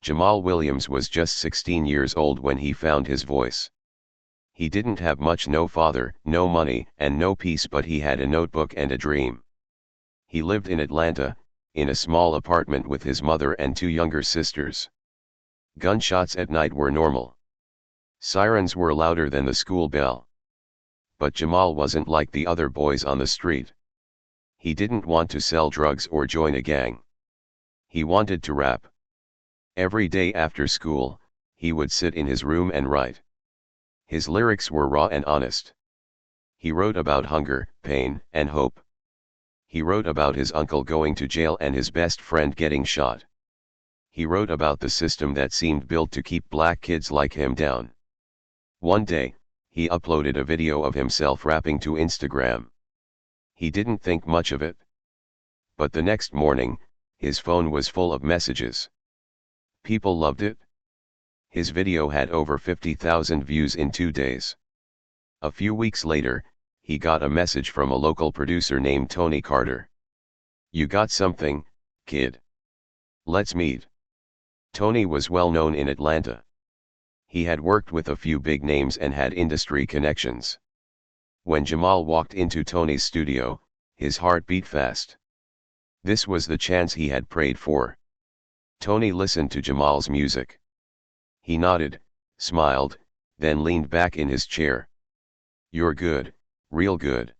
Jamal Williams was just 16 years old when he found his voice. He didn't have much, no father, no money, and no peace, but he had a notebook and a dream. He lived in Atlanta, in a small apartment with his mother and two younger sisters. Gunshots at night were normal. Sirens were louder than the school bell. But Jamal wasn't like the other boys on the street. He didn't want to sell drugs or join a gang. He wanted to rap. Every day after school, he would sit in his room and write. His lyrics were raw and honest. He wrote about hunger, pain, and hope. He wrote about his uncle going to jail and his best friend getting shot. He wrote about the system that seemed built to keep black kids like him down. One day, he uploaded a video of himself rapping to Instagram. He didn't think much of it. But the next morning, his phone was full of messages. People loved it. His video had over 50,000 views in 2 days. A few weeks later, he got a message from a local producer named Tony Carter. "You got something, kid? Let's meet." Tony was well known in Atlanta. He had worked with a few big names and had industry connections. When Jamal walked into Tony's studio, his heart beat fast. This was the chance he had prayed for. Tony listened to Jamal's music. He nodded, smiled, then leaned back in his chair. "You're good, real good.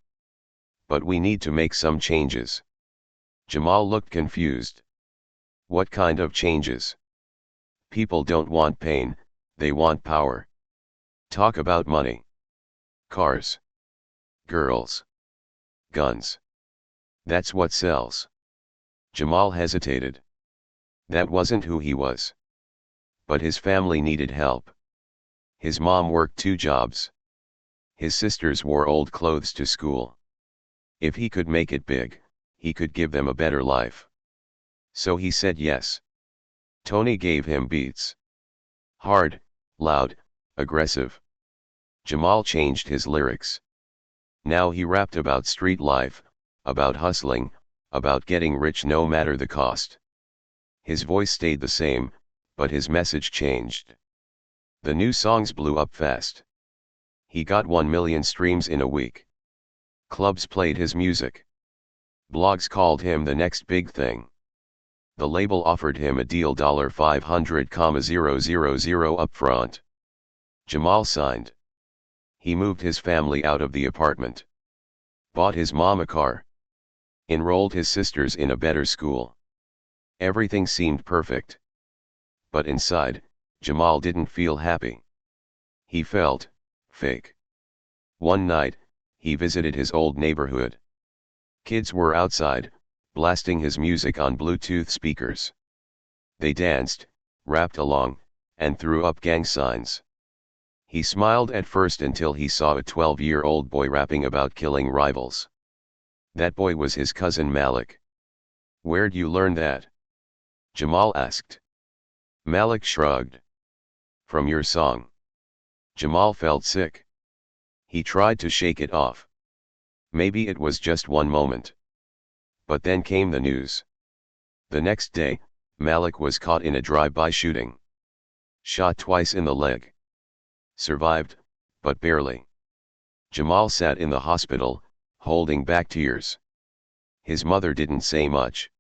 But we need to make some changes." Jamal looked confused. "What kind of changes?" "People don't want pain, they want power. Talk about money. Cars. Girls. Guns. That's what sells." Jamal hesitated. That wasn't who he was. But his family needed help. His mom worked 2 jobs. His sisters wore old clothes to school. If he could make it big, he could give them a better life. So he said yes. Tony gave him beats. Hard, loud, aggressive. Jamal changed his lyrics. Now he rapped about street life, about hustling, about getting rich no matter the cost. His voice stayed the same, but his message changed. The new songs blew up fast. He got 1 million streams in a week. Clubs played his music. Blogs called him the next big thing. The label offered him a deal $500,000 upfront. Jamal signed. He moved his family out of the apartment. Bought his mom a car. Enrolled his sisters in a better school. Everything seemed perfect. But inside, Jamal didn't feel happy. He felt fake. One night, he visited his old neighborhood. Kids were outside, blasting his music on Bluetooth speakers. They danced, rapped along, and threw up gang signs. He smiled at first until he saw a 12-year-old boy rapping about killing rivals. That boy was his cousin Malik. "Where'd you learn that?" Jamal asked. Malik shrugged. "From your song." Jamal felt sick. He tried to shake it off. Maybe it was just one moment. But then came the news. The next day, Malik was caught in a drive-by shooting. Shot twice in the leg. Survived, but barely. Jamal sat in the hospital, holding back tears. His mother didn't say much.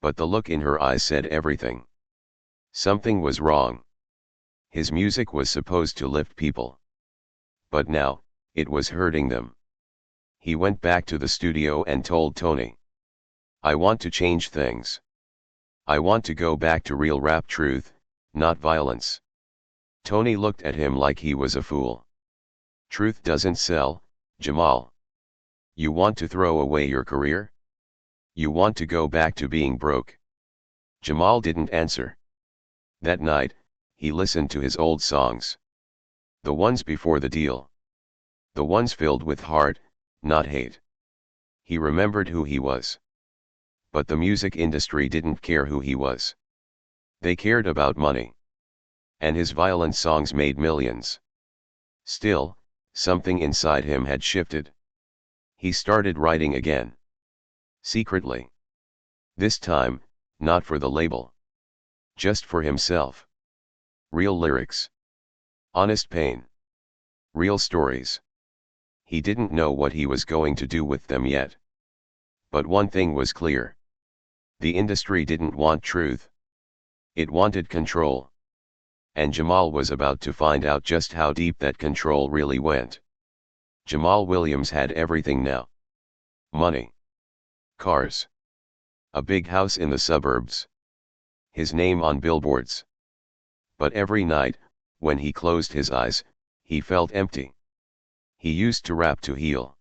But the look in her eyes said everything. Something was wrong. His music was supposed to lift people. But now, it was hurting them. He went back to the studio and told Tony, "I want to change things. I want to go back to real rap truth, not violence." Tony looked at him like he was a fool. "Truth doesn't sell, Jamal. You want to throw away your career? You want to go back to being broke?" Jamal didn't answer. That night, he listened to his old songs. The ones before the deal. The ones filled with heart, not hate. He remembered who he was. But the music industry didn't care who he was. They cared about money. And his violent songs made millions. Still, something inside him had shifted. He started writing again. Secretly. This time, not for the label. Just for himself. Real lyrics. Honest pain. Real stories. He didn't know what he was going to do with them yet. But one thing was clear. The industry didn't want truth. It wanted control. And Jamal was about to find out just how deep that control really went. Jamal Williams had everything now. Money. Cars. A big house in the suburbs. His name on billboards. But every night, when he closed his eyes, he felt empty. He used to rap to heal.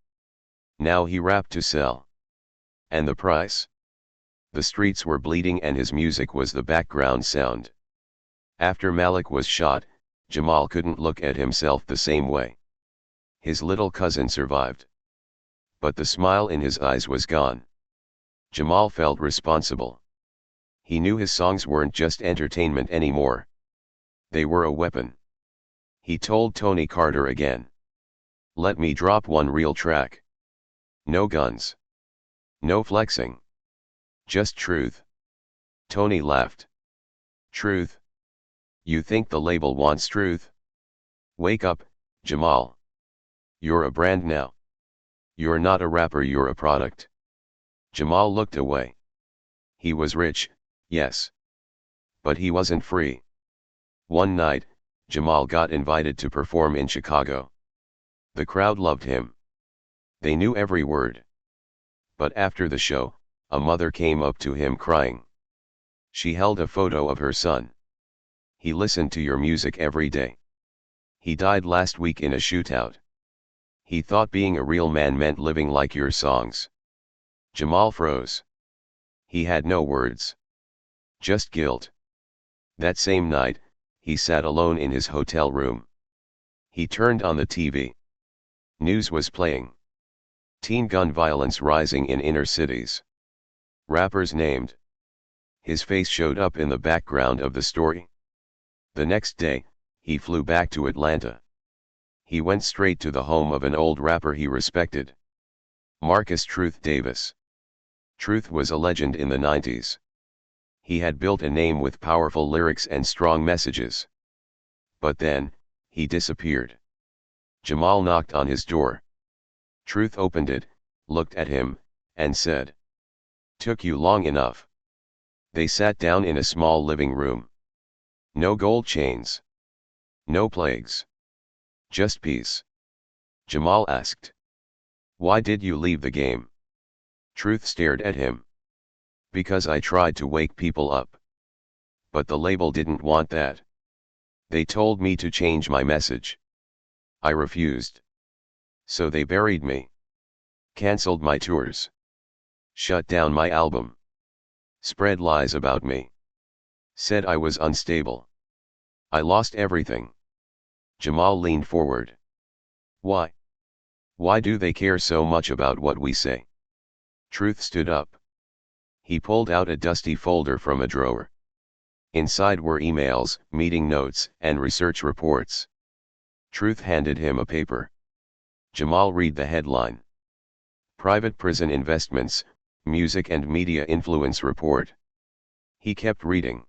Now he rapped to sell. And the price? The streets were bleeding and his music was the background sound. After Malik was shot, Jamal couldn't look at himself the same way. His little cousin survived. But the smile in his eyes was gone. Jamal felt responsible. He knew his songs weren't just entertainment anymore. They were a weapon. He told Tony Carter again. Let me drop one real track. No guns. No flexing. Just truth. Tony laughed. Truth? You think the label wants truth? Wake up, Jamal. You're a brand now. You're not a rapper, you're a product. Jamal looked away. He was rich, yes. But he wasn't free. One night, Jamal got invited to perform in Chicago. The crowd loved him. They knew every word. But after the show, a mother came up to him crying. She held a photo of her son. He listened to your music every day. He died last week in a shootout. He thought being a real man meant living like your songs. Jamal froze. He had no words. Just guilt. That same night, he sat alone in his hotel room. He turned on the TV. News was playing. Teen gun violence rising in inner cities. Rappers named. His face showed up in the background of the story. The next day, he flew back to Atlanta. He went straight to the home of an old rapper he respected. Marcus Truth Davis. Truth was a legend in the 90s. He had built a name with powerful lyrics and strong messages. But then, he disappeared. Jamal knocked on his door. Truth opened it, looked at him, and said, "Took you long enough." They sat down in a small living room. No gold chains. No plagues. Just peace. Jamal asked, "Why did you leave the game?" Truth stared at him. "Because I tried to wake people up. But the label didn't want that. They told me to change my message. I refused. So they buried me. Cancelled my tours. Shut down my album. Spread lies about me. Said I was unstable. I lost everything." Jamal leaned forward. "Why? Why do they care so much about what we say?" Truth stood up. He pulled out a dusty folder from a drawer. Inside were emails, meeting notes, and research reports. Truth handed him a paper. Jamal read the headline. Private Prison Investments, Music and Media Influence Report. He kept reading.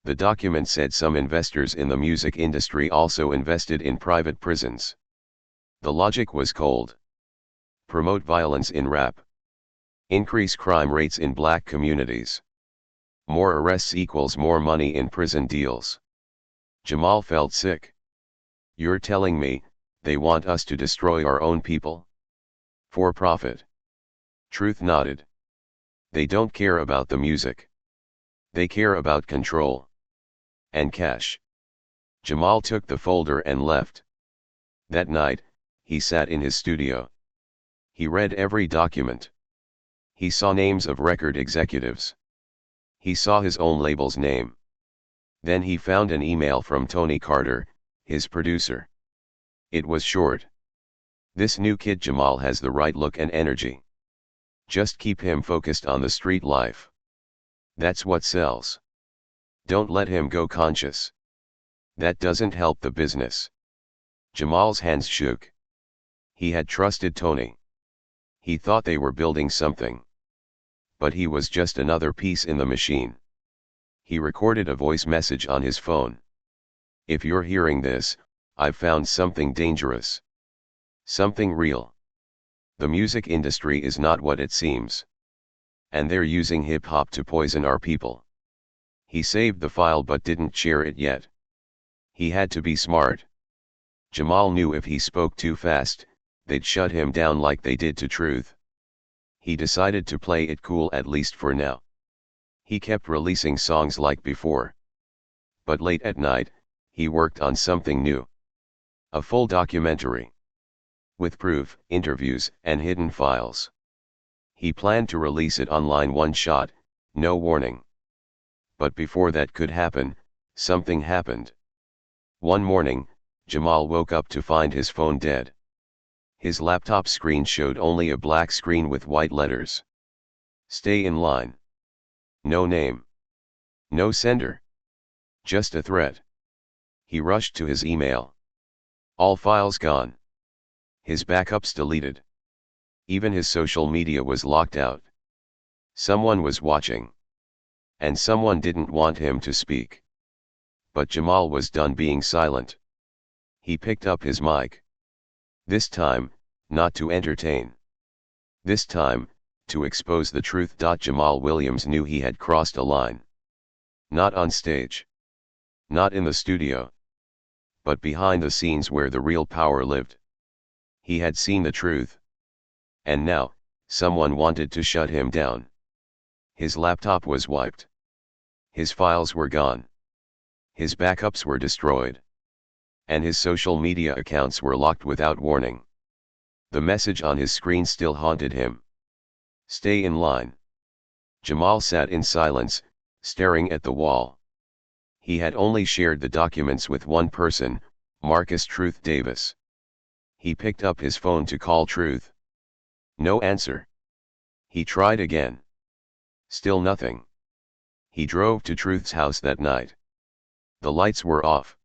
The document said some investors in the music industry also invested in private prisons. The logic was cold. Promote violence in rap. Increase crime rates in black communities. More arrests equals more money in prison deals. Jamal felt sick. You're telling me, they want us to destroy our own people? For profit. Truth nodded. They don't care about the music. They care about control. And cash. Jamal took the folder and left. That night, he sat in his studio. He read every document. He saw names of record executives. He saw his own label's name. Then he found an email from Tony Carter, his producer. It was short. "This new kid Jamal has the right look and energy. Just keep him focused on the street life. That's what sells. Don't let him go conscious. That doesn't help the business." Jamal's hands shook. He had trusted Tony. He thought they were building something. But he was just another piece in the machine. He recorded a voice message on his phone. "If you're hearing this, I've found something dangerous. Something real. The music industry is not what it seems. And they're using hip-hop to poison our people." He saved the file but didn't share it yet. He had to be smart. Jamal knew if he spoke too fast, they'd shut him down like they did to Truth. He decided to play it cool at least for now. He kept releasing songs like before. But late at night, he worked on something new. A full documentary. With proof, interviews, and hidden files. He planned to release it online one shot, no warning. But before that could happen, something happened. One morning, Jamal woke up to find his phone dead. His laptop screen showed only a black screen with white letters. "Stay in line." No name. No sender. Just a threat. He rushed to his email. All files gone. His backups deleted. Even his social media was locked out. Someone was watching. And someone didn't want him to speak. But Jamal was done being silent. He picked up his mic. This time, not to entertain. This time, to expose the truth. Jamal Williams knew he had crossed a line. Not on stage. Not in the studio. But behind the scenes where the real power lived. He had seen the truth. And now, someone wanted to shut him down. His laptop was wiped. His files were gone. His backups were destroyed. And his social media accounts were locked without warning. The message on his screen still haunted him. Stay in line. Jamal sat in silence, staring at the wall. He had only shared the documents with one person, Marcus Truth Davis. He picked up his phone to call Truth. No answer. He tried again. Still nothing. He drove to Truth's house that night. The lights were off.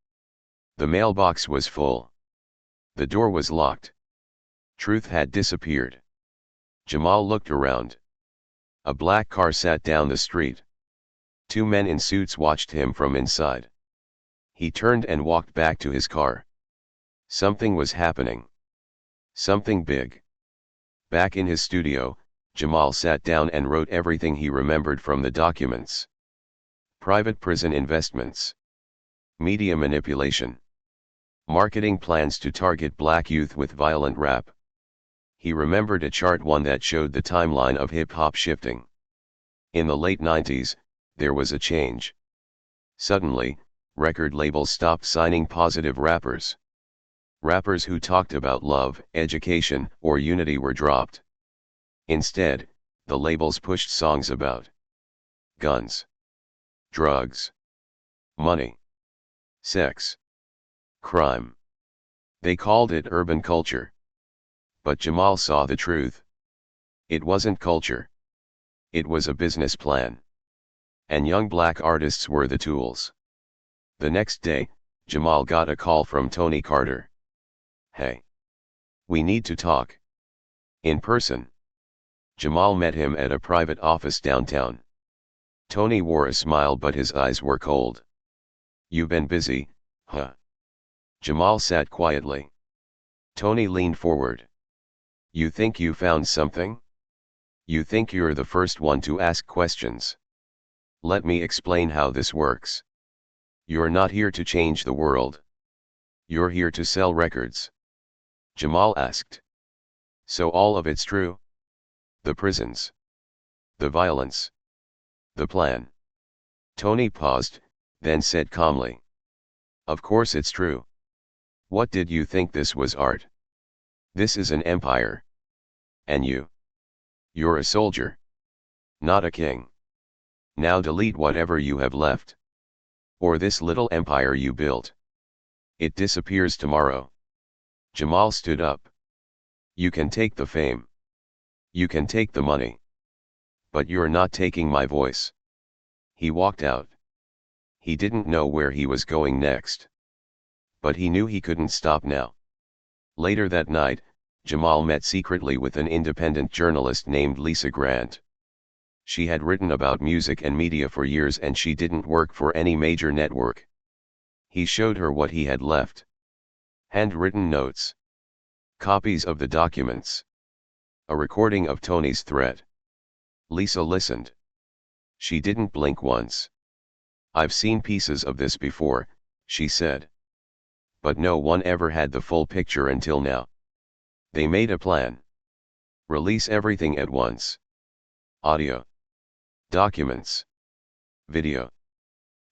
The mailbox was full. The door was locked. Truth had disappeared. Jamal looked around. A black car sat down the street. Two men in suits watched him from inside. He turned and walked back to his car. Something was happening. Something big. Back in his studio, Jamal sat down and wrote everything he remembered from the documents. Private prison investments. Media manipulation. Marketing plans to target black youth with violent rap. He remembered a chart, one that showed the timeline of hip-hop shifting. In the late 90s, there was a change. Suddenly, record labels stopped signing positive rappers. Rappers who talked about love, education, or unity were dropped. Instead, the labels pushed songs about guns, drugs, money, sex, crime. They called it urban culture. But Jamal saw the truth. It wasn't culture. It was a business plan. And young black artists were the tools. The next day, Jamal got a call from Tony Carter. "Hey. We need to talk. In person." Jamal met him at a private office downtown. Tony wore a smile but his eyes were cold. "You've been busy, huh?" Jamal sat quietly. Tony leaned forward. "You think you found something? You think you're the first one to ask questions? Let me explain how this works. You're not here to change the world. You're here to sell records." Jamal asked. "So all of it's true? The prisons? The violence? The plan?" Tony paused, then said calmly. "Of course it's true. What did you think this was art? This is an empire. And you? You're a soldier. Not a king. Now delete whatever you have left. Or this little empire you built. It disappears tomorrow." Jamal stood up. "You can take the fame. You can take the money. But you're not taking my voice." He walked out. He didn't know where he was going next. But he knew he couldn't stop now. Later that night, Jamal met secretly with an independent journalist named Lisa Grant. She had written about music and media for years and she didn't work for any major network. He showed her what he had left. Handwritten notes. Copies of the documents. A recording of Tony's threat. Lisa listened. She didn't blink once. "I've seen pieces of this before," she said. "But no one ever had the full picture until now." They made a plan. Release everything at once. Audio. Documents. Video.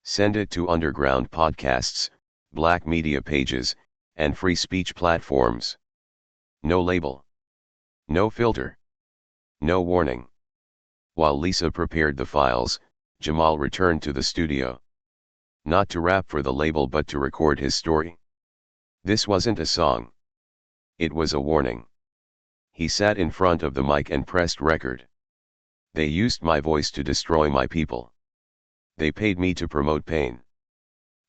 Send it to underground podcasts, black media pages, and free speech platforms. No label. No filter. No warning. While Lisa prepared the files, Jamal returned to the studio. Not to rap for the label but to record his story. This wasn't a song. It was a warning. He sat in front of the mic and pressed record. "They used my voice to destroy my people. They paid me to promote pain.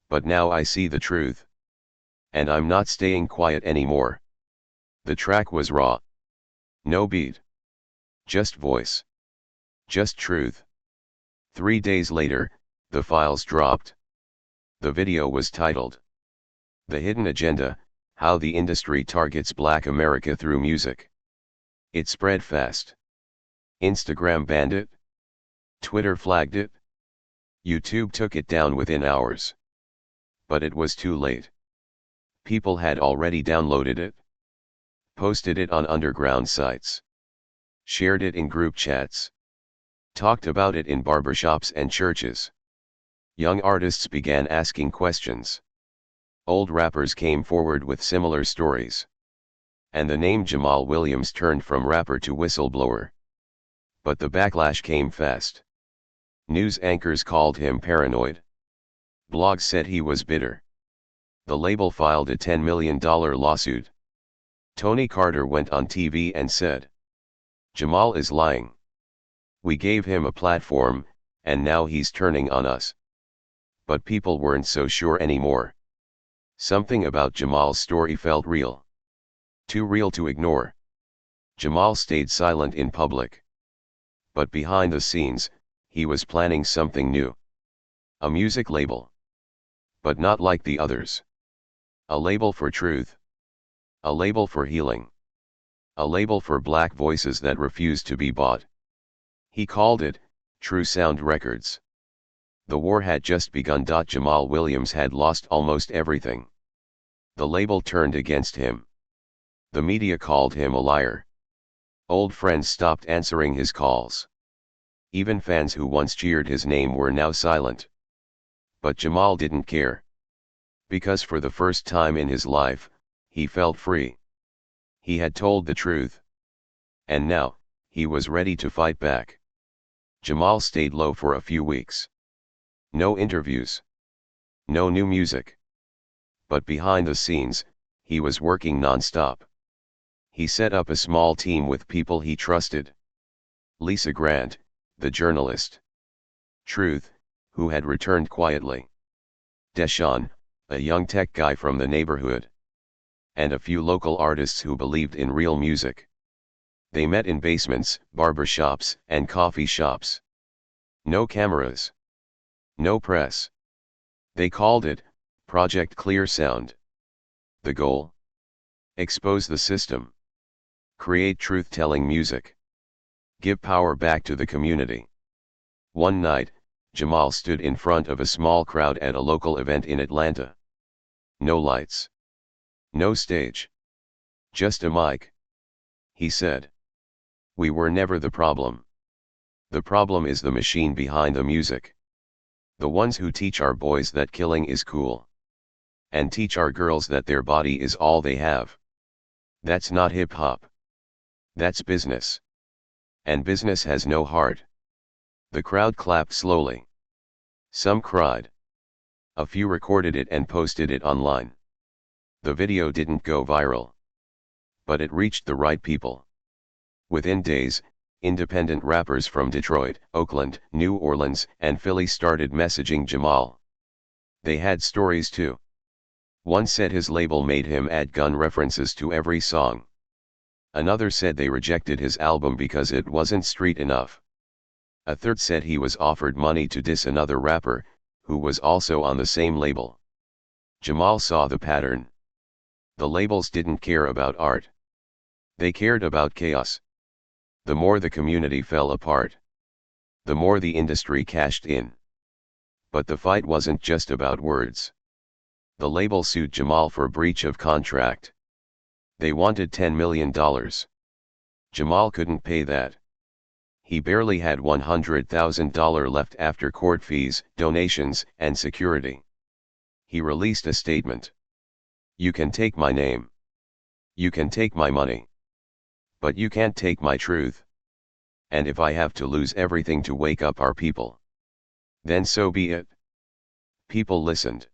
But now I see the truth. And I'm not staying quiet anymore." The track was raw. No beat. Just voice. Just truth. 3 days later, the files dropped. The video was titled "The Hidden Agenda: How the Industry Targets Black America Through Music." It spread fast. Instagram banned it. Twitter flagged it. YouTube took it down within hours. But it was too late. People had already downloaded it, posted it on underground sites, shared it in group chats, talked about it in barbershops and churches. Young artists began asking questions. Old rappers came forward with similar stories. And the name Jamal Williams turned from rapper to whistleblower. But the backlash came fast. News anchors called him paranoid. Blogs said he was bitter. The label filed a $10 million lawsuit. Tony Carter went on TV and said, "Jamal is lying. We gave him a platform, and now he's turning on us." But people weren't so sure anymore. Something about Jamal's story felt real. Too real to ignore. Jamal stayed silent in public. But behind the scenes, he was planning something new. A music label. But not like the others. A label for truth. A label for healing. A label for black voices that refused to be bought. He called it True Sound Records. The war had just begun. Jamal Williams had lost almost everything. The label turned against him. The media called him a liar. Old friends stopped answering his calls. Even fans who once cheered his name were now silent. But Jamal didn't care. Because for the first time in his life, he felt free. He had told the truth. And now, he was ready to fight back. Jamal stayed low for a few weeks. No interviews. No new music. But behind the scenes, he was working non-stop. He set up a small team with people he trusted. Lisa Grant, the journalist. Truth, who had returned quietly. Deshaun, a young tech guy from the neighborhood. And a few local artists who believed in real music. They met in basements, barbershops, and coffee shops. No cameras. No press. They called it Project Clear Sound. The goal? Expose the system. Create truth-telling music. Give power back to the community. One night, Jamal stood in front of a small crowd at a local event in Atlanta. No lights. No stage. Just a mic. He said, "We were never the problem. The problem is the machine behind the music. The ones who teach our boys that killing is cool. And teach our girls that their body is all they have. That's not hip-hop. That's business. And business has no heart." The crowd clapped slowly. Some cried. A few recorded it and posted it online. The video didn't go viral. But it reached the right people. Within days, independent rappers from Detroit, Oakland, New Orleans, and Philly started messaging Jamal. They had stories too. One said his label made him add gun references to every song. Another said they rejected his album because it wasn't street enough. A third said he was offered money to diss another rapper, who was also on the same label. Jamal saw the pattern. The labels didn't care about art. They cared about chaos. The more the community fell apart, the more the industry cashed in. But the fight wasn't just about words. The label sued Jamal for breach of contract. They wanted $10 million. Jamal couldn't pay that. He barely had $100,000 left after court fees, donations, and security. He released a statement. "You can take my name. You can take my money. But you can't take my truth. And if I have to lose everything to wake up our people, then so be it." People listened.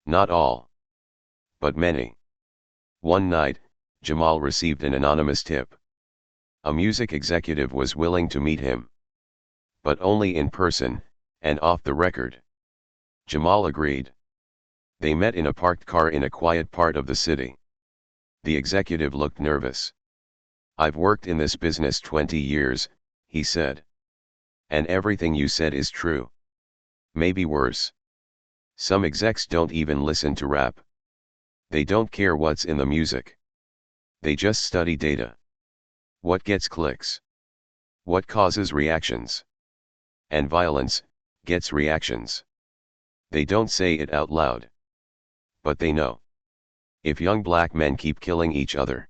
Not all, but many. One night, Jamal received an anonymous tip. A music executive was willing to meet him. But only in person, and off the record. Jamal agreed. They met in a parked car in a quiet part of the city. The executive looked nervous. "I've worked in this business 20 years, he said. "And everything you said is true. Maybe worse. Some execs don't even listen to rap. They don't care what's in the music. They just study data. What gets clicks? What causes reactions? And violence gets reactions. They don't say it out loud. But they know. If young black men keep killing each other,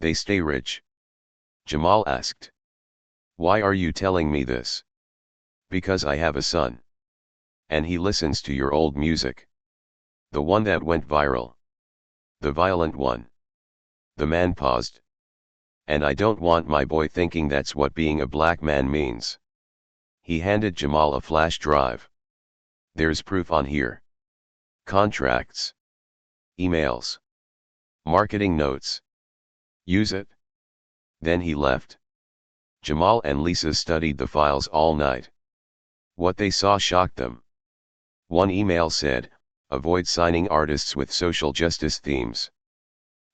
they stay rich." Jamal asked. "Why are you telling me this?" "Because I have a son. And he listens to your old music. The one that went viral. The violent one." The man paused. "And I don't want my boy thinking that's what being a black man means." He handed Jamal a flash drive. "There's proof on here. Contracts. Emails. Marketing notes. Use it." Then he left. Jamal and Lisa studied the files all night. What they saw shocked them. One email said, "Avoid signing artists with social justice themes."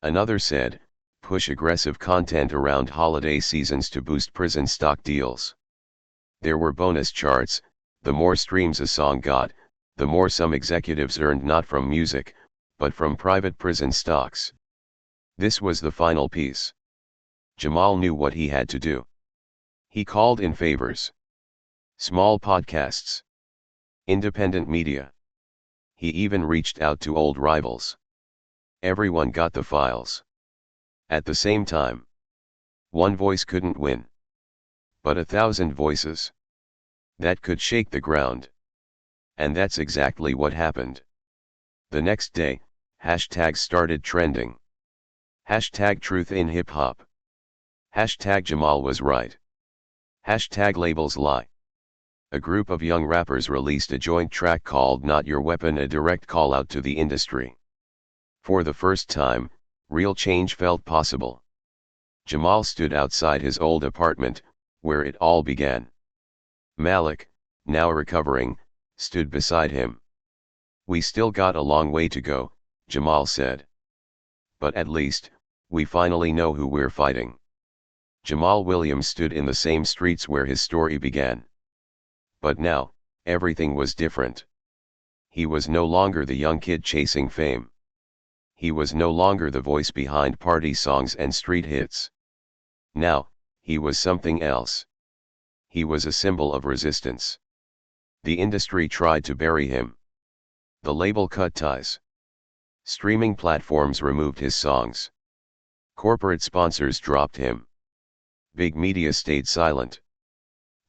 Another said, "Push aggressive content around holiday seasons to boost prison stock deals." There were bonus charts. The more streams a song got, the more some executives earned, not from music, but from private prison stocks. This was the final piece. Jamal knew what he had to do. He called in favors. Small podcasts. Independent media. He even reached out to old rivals. Everyone got the files. At the same time. One voice couldn't win. But 1,000 voices. That could shake the ground. And that's exactly what happened. The next day, hashtags started trending. Hashtag truth in hip hop. Hashtag Jamal was right. Hashtag labels lie. A group of young rappers released a joint track called Not Your Weapon, a direct call out to the industry. For the first time, real change felt possible. Jamal stood outside his old apartment, where it all began. Malik, now recovering, stood beside him. "We still got a long way to go," Jamal said. "But at least, we finally know who we're fighting." Jamal Williams stood in the same streets where his story began. But now, everything was different. He was no longer the young kid chasing fame. He was no longer the voice behind party songs and street hits. Now, he was something else. He was a symbol of resistance. The industry tried to bury him. The label cut ties. Streaming platforms removed his songs. Corporate sponsors dropped him. Big media stayed silent.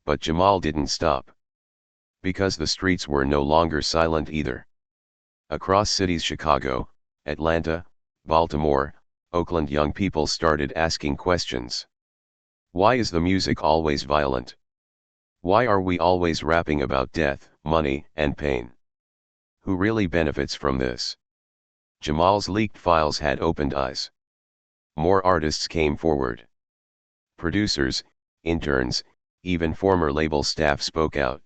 But Jamal didn't stop. Because the streets were no longer silent either. Across cities Chicago, Atlanta, Baltimore, Oakland, young people started asking questions. Why is the music always violent? Why are we always rapping about death, money, and pain? Who really benefits from this? Jamal's leaked files had opened eyes. More artists came forward. Producers, interns, even former label staff spoke out.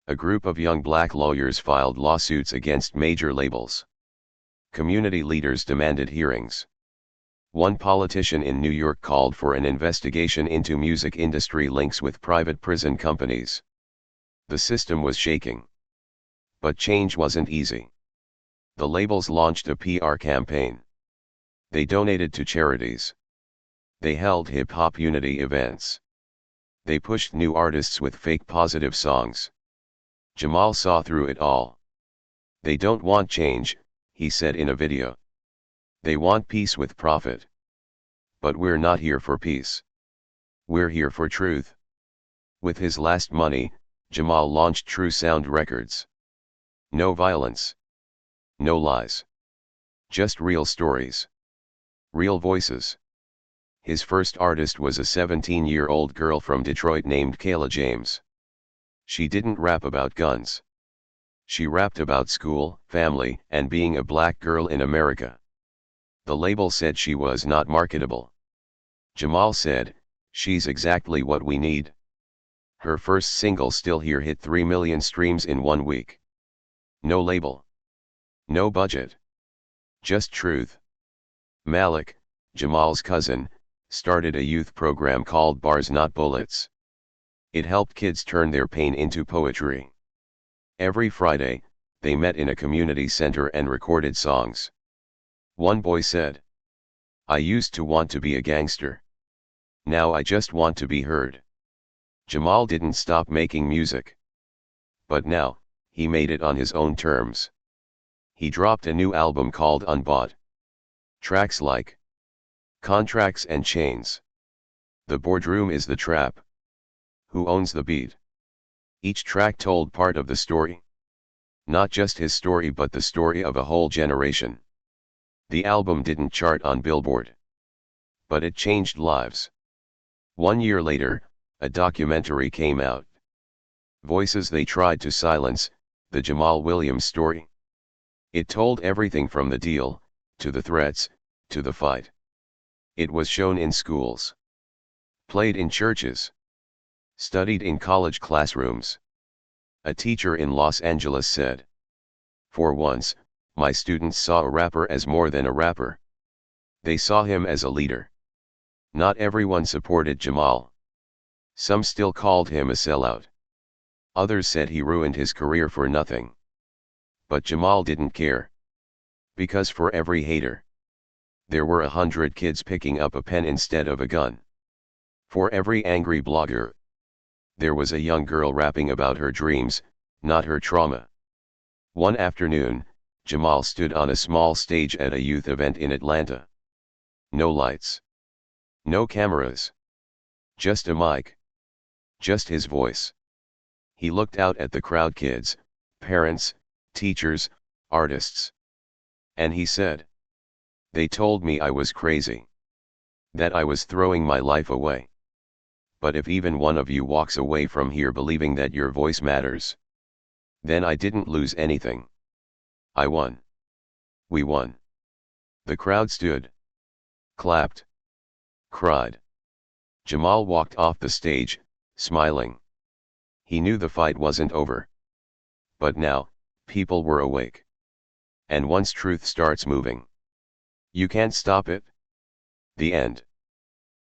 A group of young black lawyers filed lawsuits against major labels. Community leaders demanded hearings. One politician in New York called for an investigation into music industry links with private prison companies. The system was shaking. But change wasn't easy. The labels launched a PR campaign. They donated to charities. They held hip-hop unity events. They pushed new artists with fake positive songs. Jamal saw through it all. They don't want change, he said in a video. They want peace with profit. But we're not here for peace. We're here for truth. With his last money, Jamal launched True Sound Records. No violence. No lies. Just real stories. Real voices. His first artist was a 17-year-old girl from Detroit named Kayla James. She didn't rap about guns. She rapped about school, family, and being a black girl in America. The label said she was not marketable. Jamal said, "She's exactly what we need." Her first single Still Here hit 3 million streams in 1 week. No label. No budget. Just truth. Malik, Jamal's cousin, started a youth program called Bars Not Bullets. It helped kids turn their pain into poetry. Every Friday, they met in a community center and recorded songs. One boy said, "I used to want to be a gangster. Now I just want to be heard." Jamal didn't stop making music. But now, he made it on his own terms. He dropped a new album called Unbought. Tracks like Contracts and Chains, The Boardroom is the Trap, Who Owns the Beat. Each track told part of the story. Not just his story but the story of a whole generation. The album didn't chart on Billboard. But it changed lives. 1 year later, a documentary came out. Voices They Tried to Silence, the Jamal Williams story. It told everything from the deal, to the threats, to the fight. It was shown in schools. Played in churches. Studied in college classrooms. A teacher in Los Angeles said, "For once, my students saw a rapper as more than a rapper. They saw him as a leader." Not everyone supported Jamal. Some still called him a sellout. Others said he ruined his career for nothing. But Jamal didn't care. Because for every hater, there were 100 kids picking up a pen instead of a gun. For every angry blogger, there was a young girl rapping about her dreams, not her trauma. One afternoon, Jamal stood on a small stage at a youth event in Atlanta. No lights. No cameras. Just a mic. Just his voice. He looked out at the crowd, kids, parents, teachers, artists. And he said, "They told me I was crazy. That I was throwing my life away. But if even one of you walks away from here believing that your voice matters, then I didn't lose anything. I won. We won." The crowd stood. Clapped. Cried. Jamal walked off the stage, smiling. He knew the fight wasn't over. But now, people were awake. And once truth starts moving, you can't stop it. The end.